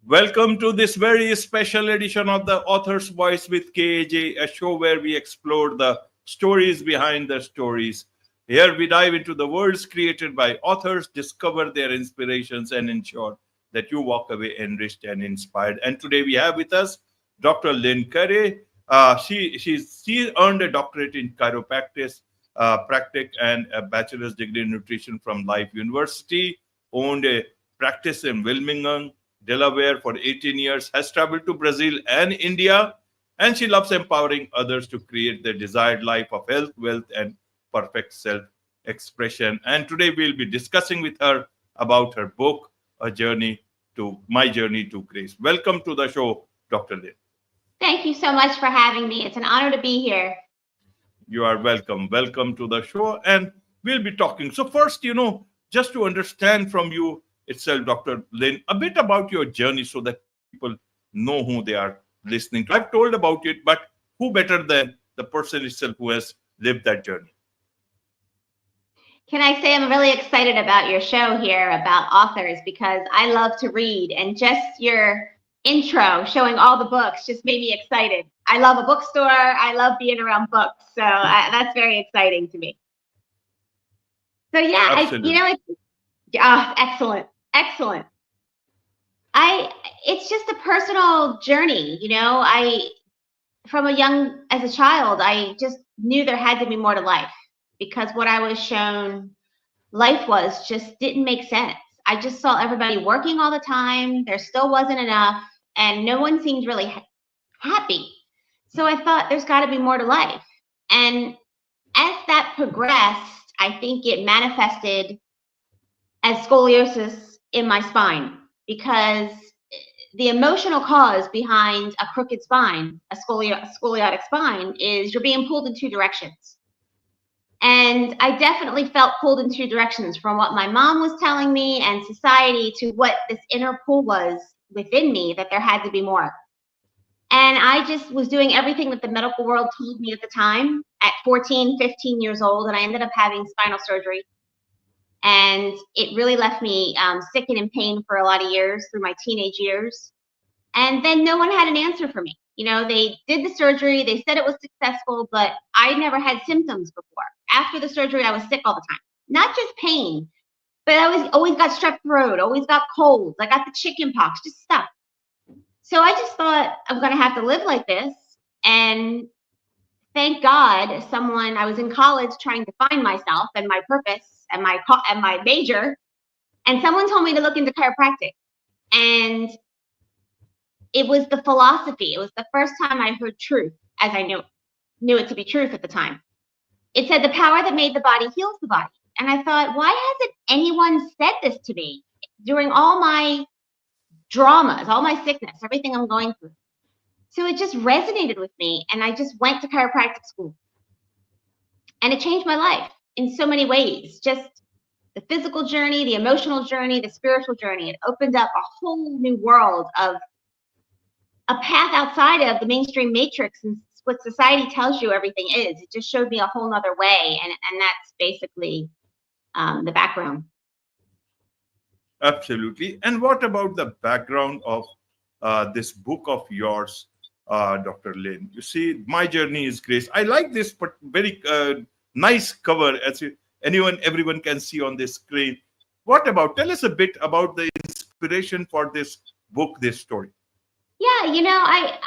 Welcome to this very special edition of the Author's Voice with KAJ, a show where we explore the stories behind the stories. Here we dive into the worlds created by authors, discover their inspirations, and ensure that you walk away enriched and inspired. And today we have with us Dr. Lynn Carey. She earned a doctorate in chiropractic and a bachelor's degree in nutrition from Life University, owned a practice in Wilmington, Delaware for 18 years, has traveled to Brazil and India, and she loves empowering others to create their desired life of health, wealth, and perfect self-expression. And today we'll be discussing with her about her book, My Journey to Grace. Welcome to the show, Dr. Lynn. Thank you so much for having me. It's an honor to be here. You are welcome. Welcome to the show, and we'll be talking. So first, just to understand from you itself, Dr. Lynn, a bit about your journey so that people know who they are listening to. I've told about it, but who better than the person itself who has lived that journey? Can I say I'm really excited about your show here about authors because I love to read, and just your intro showing all the books just made me excited. I love a bookstore. I love being around books. So that's very exciting to me. So yeah, excellent. Excellent. It's just a personal journey, as a child, I just knew there had to be more to life because what I was shown life was just didn't make sense. I just saw everybody working all the time. There still wasn't enough and no one seemed really happy. So I thought there's got to be more to life. And as that progressed, I think it manifested as scoliosis in my spine, because the emotional cause behind a crooked spine, a scoliotic spine, is you're being pulled in two directions. And I definitely felt pulled in two directions, from what my mom was telling me and society to what this inner pull was within me, that there had to be more. And I just was doing everything that the medical world told me at the time at 14, 15 years old, and I ended up having spinal surgery. And it really left me sick and in pain for a lot of years through my teenage years. And then no one had an answer for me. They did the surgery, they said it was successful, but I never had symptoms before. After the surgery, I was sick all the time. Not just pain, but I always got strep throat, always got colds. I got the chicken pox, just stuff. So I just thought, I'm going to have to live like this. And thank God, I was in college trying to find myself and my purpose and my major, and someone told me to look into chiropractic. And it was the philosophy. It was the first time I heard truth, as I knew it to be truth at the time. It said the power that made the body heals the body. And I thought, why hasn't anyone said this to me during all my dramas, all my sickness, everything I'm going through? So it just resonated with me, and I just went to chiropractic school. And it changed my life in so many ways. Just the physical journey, the emotional journey, the spiritual journey. It opened up a whole new world of a path outside of the mainstream matrix and what society tells you everything is. It just showed me a whole nother way. And that's basically the background. Absolutely. And what about the background of this book of yours, Dr. Lynn? You see, My Journey is Grace. I like this very nice cover, as everyone can see on this screen. Tell us a bit about the inspiration for this book, this story. Yeah, I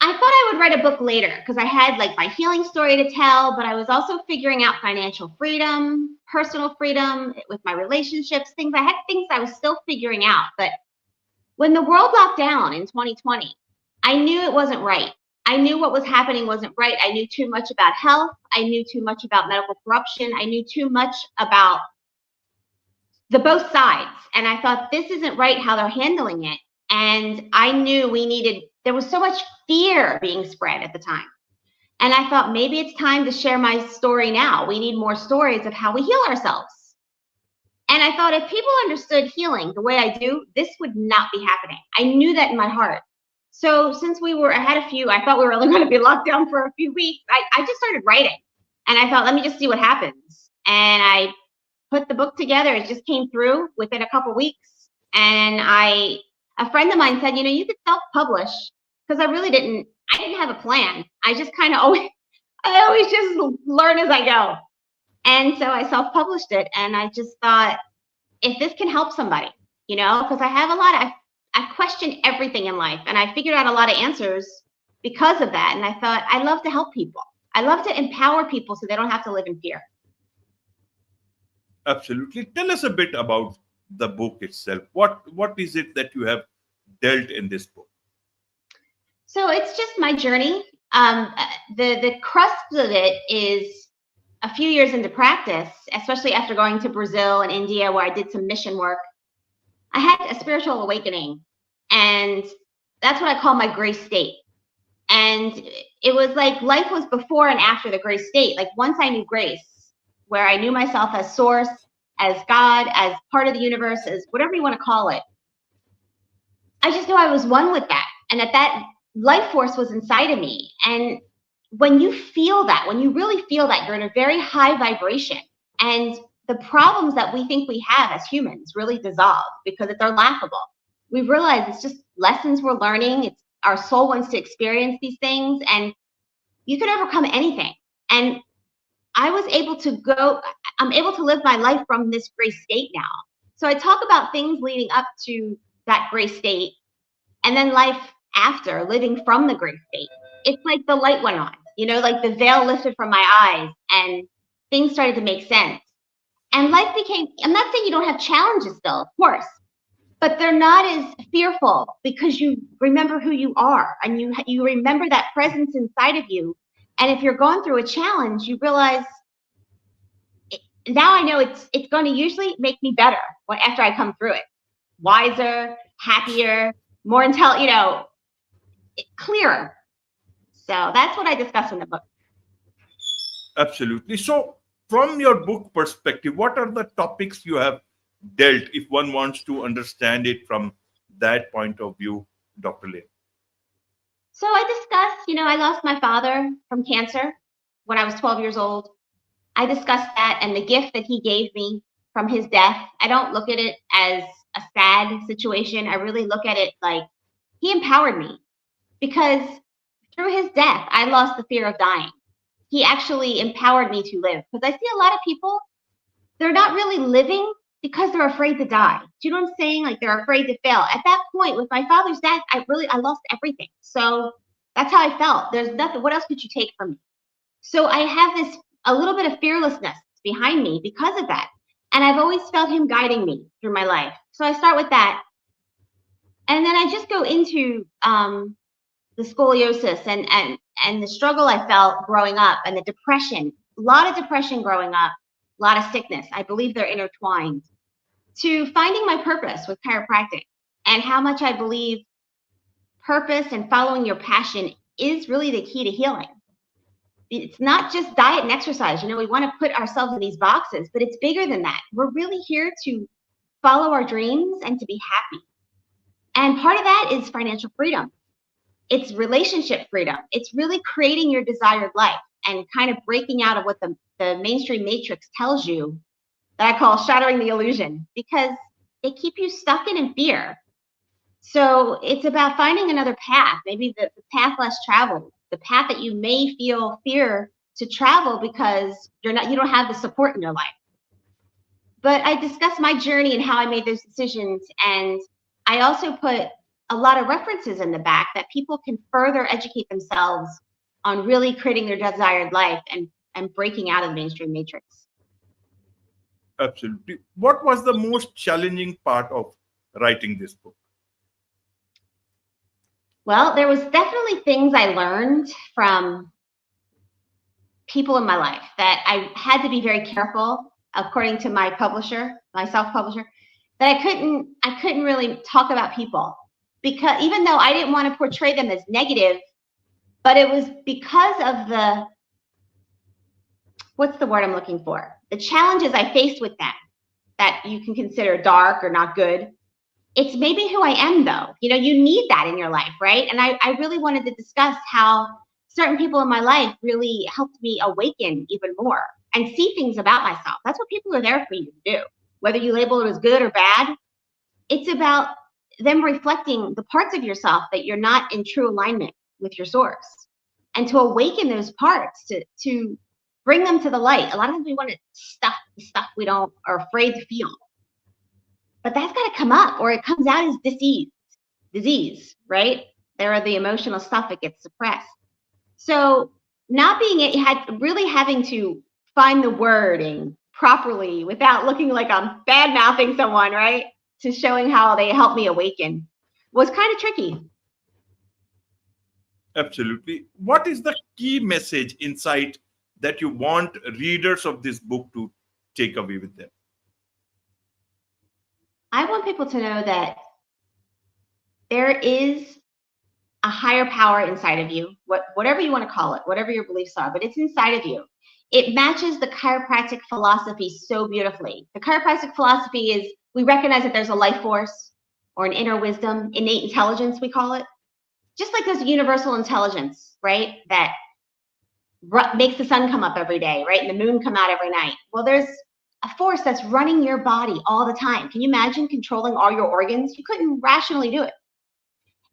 thought I would write a book later because I had my healing story to tell, but I was also figuring out financial freedom, personal freedom with my relationships, I had things I was still figuring out. But when the world locked down in 2020, I knew it wasn't right. I knew what was happening wasn't right. I knew too much about health. I knew too much about medical corruption. I knew too much about the both sides. And I thought, this isn't right how they're handling it. And I knew there was so much fear being spread at the time. And I thought, maybe it's time to share my story now. We need more stories of how we heal ourselves. And I thought, if people understood healing the way I do, this would not be happening. I knew that in my heart. So since I thought we were only going to be locked down for a few weeks, I just started writing. And I thought, let me just see what happens. And I put the book together. It just came through within a couple weeks. And I a friend of mine said, you could self-publish, because I didn't have a plan. I just kind of I always just learn as I go. And so I self-published it, and I just thought, if this can help somebody, because I question everything in life, and I figured out a lot of answers because of that. And I thought, I love to help people. I love to empower people so they don't have to live in fear. Absolutely. Tell us a bit about the book itself. What is it that you have dealt in this book? So it's just my journey. The crust of it is a few years into practice, especially after going to Brazil and India, where I did some mission work. I had a spiritual awakening, and that's what I call my grace state. And it was like life was before and after the grace state. Like, once I knew grace, where I knew myself as source, as God, as part of the universe, as whatever you want to call it, I just knew I was one with that, and that life force was inside of me. And when you feel that, when you really feel that, you're in a very high vibration, and the problems that we think we have as humans really dissolve because they're laughable. We realize it's just lessons we're learning. It's our soul wants to experience these things, and you can overcome anything. And I'm able to live my life from this grace state now. So I talk about things leading up to that grace state, and then life after, living from the grace state. It's like the light went on, like the veil lifted from my eyes, and things started to make sense. And life became, I'm not saying you don't have challenges still, of course, but they're not as fearful, because you remember who you are, and you remember that presence inside of you. And if you're going through a challenge, you realize, now I know it's going to usually make me better after I come through it. Wiser, happier, more intelligent, clearer. So that's what I discuss in the book. Absolutely. So from your book perspective, what are the topics you have dealt, if one wants to understand it from that point of view, Dr. Lynn? So I discussed, I lost my father from cancer when I was 12 years old. I discussed that and the gift that he gave me from his death. I don't look at it as a sad situation. I really look at it like he empowered me, because through his death, I lost the fear of dying. He actually empowered me to live, because I see a lot of people, they're not really living because they're afraid to die. Do you know what I'm saying? Like, they're afraid to fail. At that point, with my father's death, I lost everything. So that's how I felt. There's nothing. What else could you take from me? So I have a little bit of fearlessness behind me because of that. And I've always felt him guiding me through my life. So I start with that. And then I just go into the scoliosis and the struggle I felt growing up, and the depression. A lot of depression growing up, a lot of sickness. I believe they're intertwined. To finding my purpose with chiropractic, and how much I believe purpose and following your passion is really the key to healing. It's not just diet and exercise. We want to put ourselves in these boxes, but it's bigger than that. We're really here to follow our dreams and to be happy. And part of that is financial freedom. It's relationship freedom. It's really creating your desired life and kind of breaking out of what the mainstream matrix tells you, that I call shattering the illusion, because they keep you stuck in fear. So it's about finding another path, maybe the path less traveled, the path that you may feel fear to travel because you don't have the support in your life. But I discuss my journey and how I made those decisions, and I also put a lot of references in the back that people can further educate themselves on really creating their desired life and breaking out of the mainstream matrix. Absolutely. What was the most challenging part of writing this book? Well, there was definitely things I learned from people in my life that I had to be very careful, according to my publisher, my self-publisher, that I couldn't really talk about people, because even though I didn't want to portray them as negative, but it was because of what's the word I'm looking for? The challenges I faced with them that you can consider dark or not good. It's maybe who I am, though. You need that in your life, right? And I really wanted to discuss how certain people in my life really helped me awaken even more and see things about myself. That's what people are there for you to do. Whether you label it as good or bad, it's about them reflecting the parts of yourself that you're not in true alignment with your source, and to awaken those parts, to bring them to the light. A lot of times we want to stuff the stuff we don't are afraid to feel, but that's got to come up, or it comes out as disease, right? There are the emotional stuff that gets suppressed. So not being it, really having to find the wording properly without looking like I'm bad mouthing someone, right? To showing how they helped me awaken was kind of tricky. Absolutely. What is the key message, insight that you want readers of this book to take away with them? I want people to know that there is a higher power inside of you, whatever you want to call it, whatever your beliefs are, but it's inside of you. It matches the chiropractic philosophy so beautifully. The chiropractic philosophy is, we recognize that there's a life force or an inner wisdom, innate intelligence, we call it. Just like there's a universal intelligence, right? That makes the sun come up every day, right? And the moon come out every night. Well, there's a force that's running your body all the time. Can you imagine controlling all your organs? You couldn't rationally do it.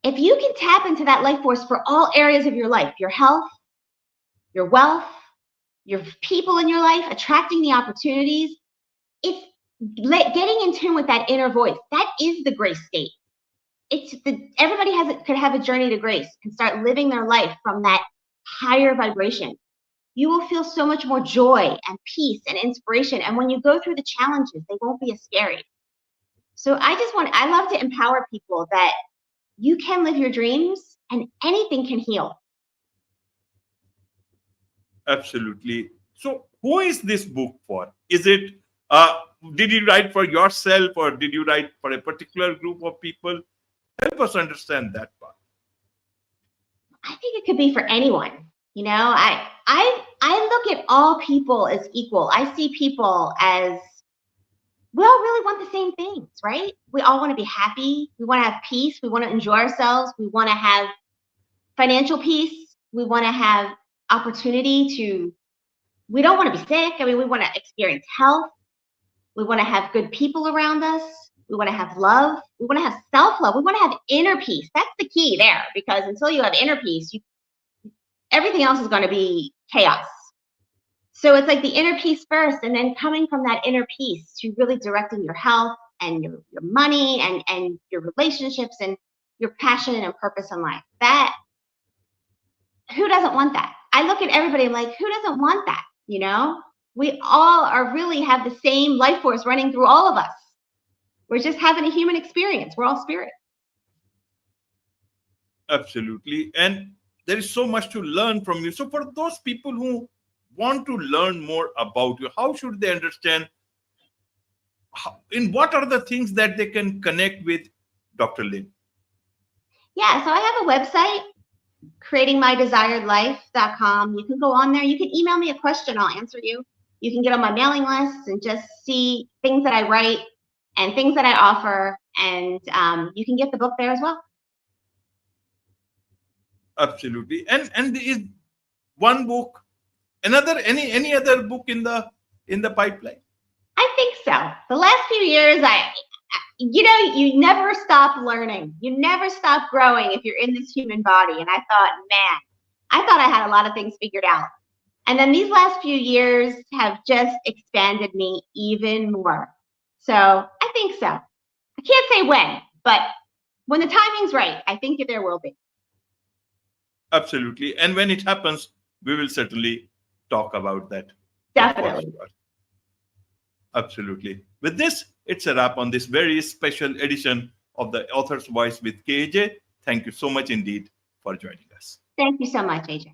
If you can tap into that life force for all areas of your life, your health, your wealth, your people in your life, attracting the opportunities, it's getting in tune with that inner voice. That is the grace state. Everybody could have a journey to grace and start living their life from that higher vibration. You will feel so much more joy and peace and inspiration. And when you go through the challenges, they won't be as scary. So I love to empower people that you can live your dreams and anything can heal. Absolutely. So who is this book for? Is it, did you write for yourself, or did you write for a particular group of people? Help us understand that part. I think it could be for anyone. You know, I look at all people as equal. I see people as, we all really want the same things, right? We all want to be happy. We want to have peace. We want to enjoy ourselves. We want to have financial peace. We want to have opportunity we don't want to be sick. I mean, we want to experience health. We want to have good people around us. We want to have love. We want to have self-love. We want to have inner peace. That's the key there, because until you have inner peace, everything else is going to be chaos. So it's like the inner peace first, and then coming from that inner peace to really directing your health and your money and your relationships and your passion and purpose in life. Who doesn't want that? I look at everybody like, who doesn't want that? You know, we all really have the same life force running through all of us. We're just having a human experience. We're all spirit. Absolutely. And there is so much to learn from you. So for those people who want to learn more about you, how should they understand, in what are the things that they can connect with Dr. Lynn? Yeah, so I have a website, creatingmydesiredlife.com. You can go on there. You can email me a question. I'll answer you. You can get on my mailing list and just see things that I write and things that I offer. And you can get the book there as well. Absolutely. And is one book, any other book in the pipeline? I think so. The last few years, you never stop learning. You never stop growing if you're in this human body. And I thought I had a lot of things figured out. And then these last few years have just expanded me even more. So I think so. I can't say when, but when the timing's right, I think that there will be. Absolutely. And when it happens, we will certainly talk about that. Definitely. Absolutely. With this, it's a wrap on this very special edition of the Author's Voice with KAJ. Thank you so much indeed for joining us. Thank you so much, Ajay.